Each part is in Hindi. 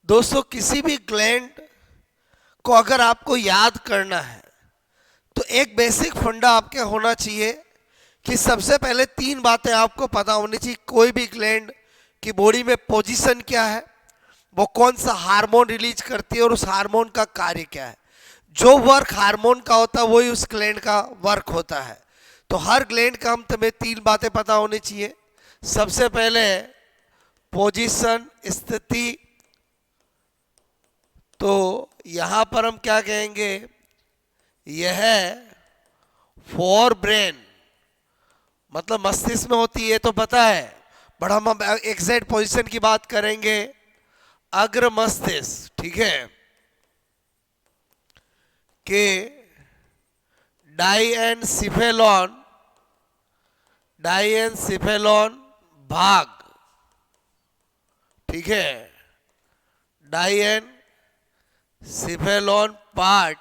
दोस्तों, किसी भी ग्लैंड को अगर आपको याद करना है तो एक बेसिक फंडा आपके होना चाहिए कि सबसे पहले तीन बातें आपको पता होनी चाहिए। कोई भी ग्लैंड की बॉडी में पोजीशन क्या है, वो कौन सा हार्मोन रिलीज करती है और उस हार्मोन का कार्य क्या है। जो वर्क हार्मोन का होता है वही उस ग्लैंड का वर्क होता है। तो हर ग्लैंड का हम तुम्हें तीन बातें पता होनी चाहिए। सबसे पहले पोजीशन, स्थिति। तो यहां पर हम क्या कहेंगे, यह फोर ब्रेन, मतलब मस्तिष्क में होती है तो पता है, बट हम एग्जैक्ट पोजीशन की बात करेंगे। अग्र मस्तिष्क, ठीक है, के डाइएनसिफेलॉन, डाइएनसिफेलॉन भाग, ठीक है, डाइएनसिफेलॉन पार्ट,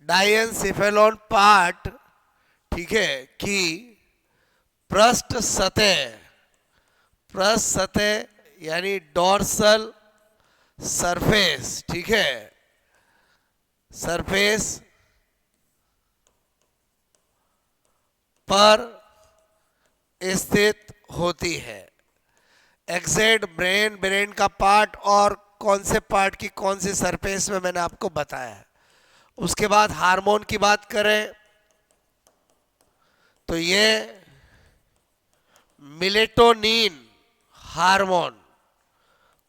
डाइएनसिफेलॉन पार्ट, ठीक है, की पृष्ठ सतह, पृष्ठ सतह यानी डोर्सल सरफेस, ठीक है, सरफेस पर स्थित होती है। एग्जैक्ट ब्रेन, ब्रेन का पार्ट और कौन से पार्ट की कौन सी सरफेस में मैंने आपको बताया है। उसके बाद हार्मोन की बात करें तो ये मिलेटोनिन हार्मोन,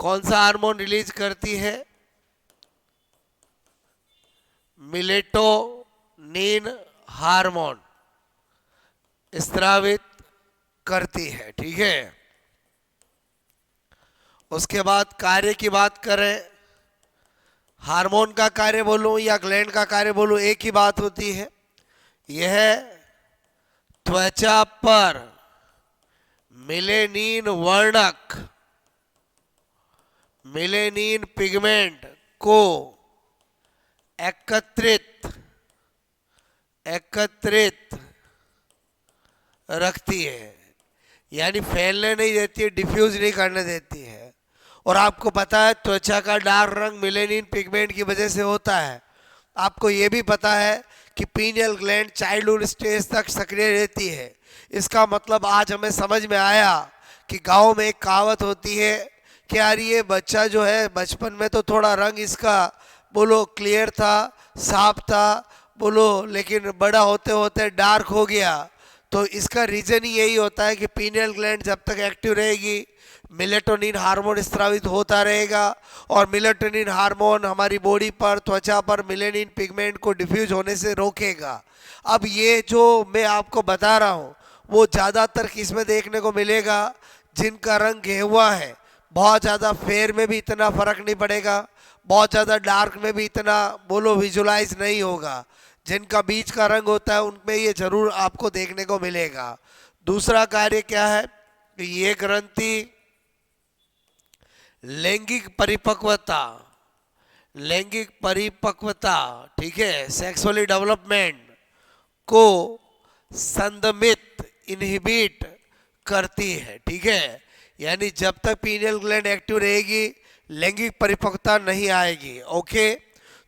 कौन सा हार्मोन रिलीज करती है, मिलेटोनिन हार्मोन स्रावित करती है, ठीक है। उसके बाद कार्य की बात करें, हार्मोन का कार्य बोलूं या ग्लैंड का कार्य बोलूं, एक ही बात होती है। यह त्वचा पर मिलेनिन वर्णक, मिलेनिन पिगमेंट को एकत्रित रखती है, यानी फैलने नहीं देती है, डिफ्यूज नहीं करने देती है। और आपको पता है त्वचा का डार्क रंग मिलेनिन पिगमेंट की वजह से होता है। आपको ये भी पता है कि पीनियल ग्लैंड चाइल्डहुड स्टेज तक सक्रिय रहती है। इसका मतलब आज हमें समझ में आया कि गांव में एक कहावत होती है कि यार ये बच्चा जो है बचपन में तो थोड़ा रंग इसका बोलो क्लियर था, साफ था बोलो, लेकिन बड़ा होते होते डार्क हो गया। तो इसका रीजन ही यही होता है कि पीनियल ग्लैंड जब तक एक्टिव रहेगी मेलेटोनिन हार्मोन स्रावित होता रहेगा, और मेलेटोनिन हार्मोन हमारी बॉडी पर, त्वचा पर मेलेनिन पिगमेंट को डिफ्यूज होने से रोकेगा। अब ये जो मैं आपको बता रहा हूँ वो ज़्यादातर किस में देखने को मिलेगा, जिनका रंग गेहुआ है। बहुत ज़्यादा फेयर में भी इतना फर्क नहीं पड़ेगा, बहुत ज़्यादा डार्क में भी इतना बोलो विजुलाइज नहीं होगा। जिनका बीच का रंग होता है उनमें ये जरूर आपको देखने को मिलेगा। दूसरा कार्य क्या है कि ये ग्रंथि लैंगिक परिपक्वता, लैंगिक परिपक्वता, ठीक है, सेक्सुअली डेवलपमेंट को संदमित, इनहिबिट करती है, ठीक है। यानी जब तक पीनियल ग्लैंड एक्टिव रहेगी लैंगिक परिपक्वता नहीं आएगी। ओके,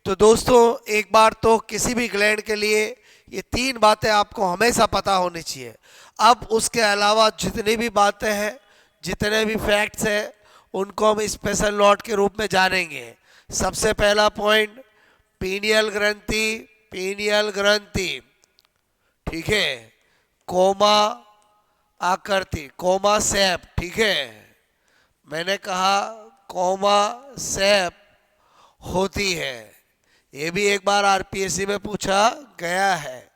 तो दोस्तों एक बार तो किसी भी ग्लैंड के लिए ये तीन बातें आपको हमेशा पता होनी चाहिए। अब उसके अलावा जितनी भी बातें हैं, जितने भी फैक्ट्स हैं, उनको हम स्पेशल नोट के रूप में जानेंगे। सबसे पहला पॉइंट, पीनियल ग्रंथि, पीनियल ग्रंथि, ठीक है, कोमा आकृति, कोमा शेप, ठीक है, मैंने कहा कोमा शेप होती है। ये भी एक बार आरपीएससी में पूछा गया है।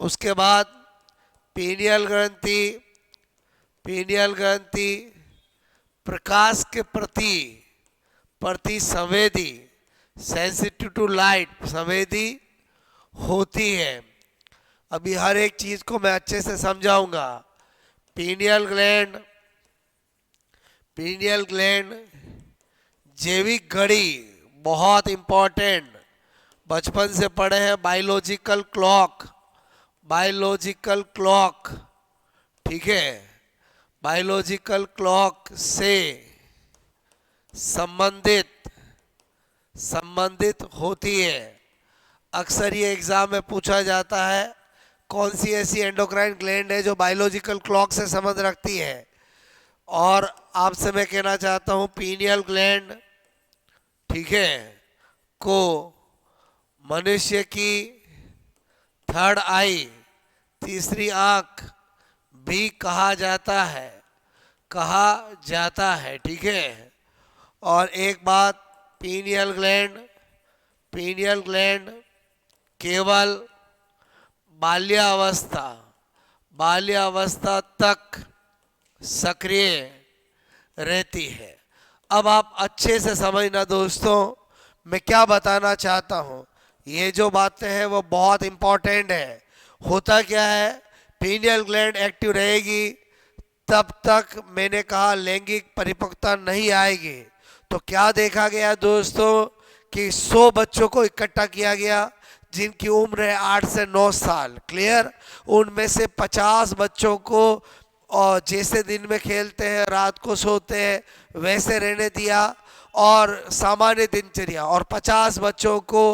उसके बाद पीनियल ग्रंथि, पीनियल ग्रंथि प्रकाश के प्रति संवेदी, सेंसिटिव टू लाइट, संवेदी होती है। अभी हर एक चीज को मैं अच्छे से समझाऊंगा। पीनियल ग्लैंड, पीनियल ग्लैंड जैविक घड़ी, बहुत इंपॉर्टेंट, बचपन से पढ़े हैं, बायोलॉजिकल क्लॉक, बायोलॉजिकल क्लॉक, ठीक है, बायोलॉजिकल क्लॉक से संबंधित संबंधित होती है। अक्सर ये एग्जाम में पूछा जाता है कौन सी ऐसी एंडोक्राइन ग्लैंड है जो बायोलॉजिकल क्लॉक से संबंध रखती है। और आपसे मैं कहना चाहता हूं पीनियल ग्लैंड, ठीक है, को मनुष्य की थर्ड आई, तीसरी आंख भी कहा जाता है, ठीक है। और एक बात, पीनियल ग्लैंड केवल बाल्यावस्था तक सक्रिय रहती है। अब आप अच्छे से समझना दोस्तों, मैं क्या बताना चाहता हूं। ये जो बातें हैं वो बहुत इंपॉर्टेंट है। होता क्या है, पीनियल ग्लैंड एक्टिव रहेगी तब तक मैंने कहा लैंगिक परिपक्वता नहीं आएगी। तो क्या देखा गया दोस्तों कि 100 बच्चों को इकट्ठा किया गया जिनकी उम्र है 8 से 9 साल, क्लियर। उनमें से 50 बच्चों को और जैसे दिन में खेलते हैं रात को सोते हैं वैसे रहने दिया और सामान्य दिनचर्या, और 50 बच्चों को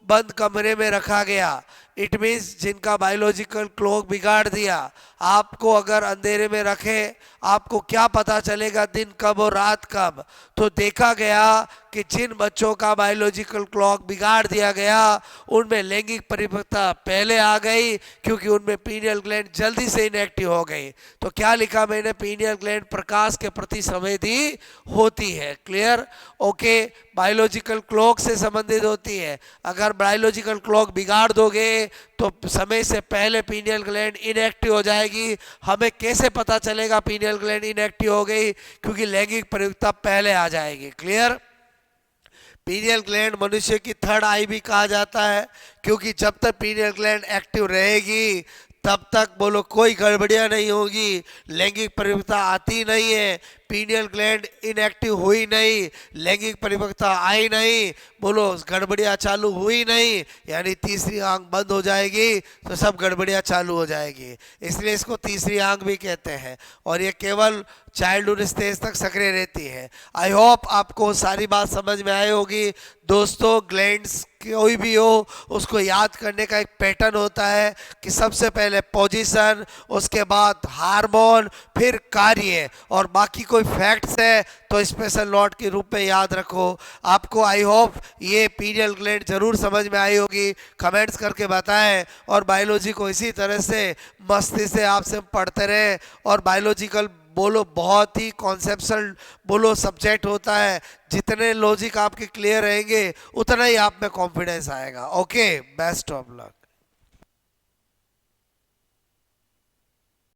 बंद कमरे में रखा गया। इट मीन्स जिनका बायोलॉजिकल क्लॉक बिगाड़ दिया। आपको अगर अंधेरे में रखे आपको क्या पता चलेगा दिन कब और रात कब। तो देखा गया कि जिन बच्चों का बायोलॉजिकल क्लॉक बिगाड़ दिया गया उनमें लैंगिक परिपक्वता पहले आ गई क्योंकि उनमें पीनियल ग्लैंड जल्दी से इनएक्टिव हो गई। तो क्या लिखा मैंने, पीनियल ग्लैंड प्रकाश के प्रति संवेदी होती है, क्लियर, ओके। बायोलॉजिकल क्लॉक से संबंधित होती है। अगर बायोलॉजिकल क्लॉक बिगाड़ दोगे तो समय से पहले पीनियल ग्लैंड इनएक्टिव हो जाएगी। हमें कैसे पता चलेगा पीनियल ग्लैंड इनएक्टिव हो गई, क्योंकि लैंगिक परिपक्वता पहले आ जाएगी, क्लियर। पीनियल ग्लैंड मनुष्य की थर्ड आई भी कहा जाता है क्योंकि जब तक पीनियल ग्लैंड एक्टिव रहेगी तब तक बोलो कोई गड़बड़ियां नहीं होगी, लैंगिक परिपक्वता आती नहीं है। पीनियल ग्लैंड इनएक्टिव हुई नहीं, लैंगिक परिपक्वता आई नहीं, बोलो गड़बड़ियां चालू हुई नहीं, यानी तीसरी आंख बंद हो जाएगी तो सब गड़बड़ियां चालू हो जाएगी। इसलिए इसको तीसरी आंख भी कहते हैं और ये केवल चाइल्डहुड स्टेज तक सक्रिय रहती है। आई होप आपको सारी बात समझ में आई होगी दोस्तों। ग्लैंड्स कोई भी हो उसको याद करने का एक पैटर्न होता है कि सबसे पहले पोजीशन, उसके बाद हार्मोन, फिर कार्य, और बाकी कोई फैक्ट्स है तो स्पेशल नोट के रूप में याद रखो। आपको आई होप ये पीनियल ग्लैंड जरूर समझ में आई होगी, कमेंट्स करके बताएं। और बायोलॉजी को इसी तरह से मस्ती से आपसे पढ़ते रहें। और बायोलॉजिकल बोलो बहुत ही कॉन्सेप्शुअल बोलो सब्जेक्ट होता है, जितने लॉजिक आपके क्लियर रहेंगे उतना ही आप में कॉन्फिडेंस आएगा। Okay, best of luck.